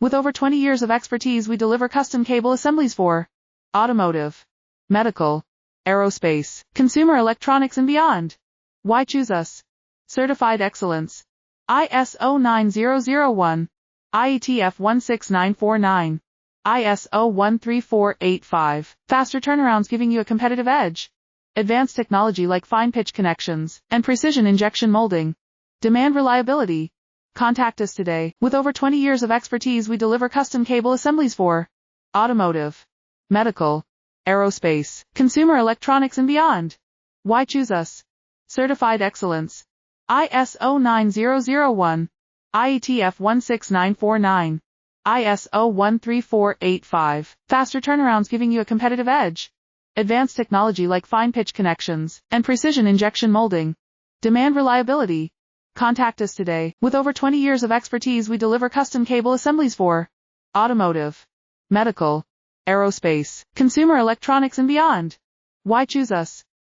With over 20 years of expertise, we deliver custom cable assemblies for automotive, medical, aerospace, consumer electronics and beyond. Why choose us? Certified excellence. ISO 9001, IETF 16949, ISO 13485. Faster turnarounds giving you a competitive edge. Advanced technology like fine pitch connections and precision injection molding. Demand reliability. Contact us today. With over 20 years of expertise, we deliver custom cable assemblies for automotive, medical, aerospace, consumer electronics and beyond. Why choose us? Certified excellence. ISO 9001, IETF 16949, ISO 13485. Faster turnarounds giving you a competitive edge. Advanced technology like fine pitch connections and precision injection molding. Demand reliability. Contact us today. With over 20 years of expertise, we deliver custom cable assemblies for automotive, medical, aerospace, consumer electronics and beyond. Why choose us?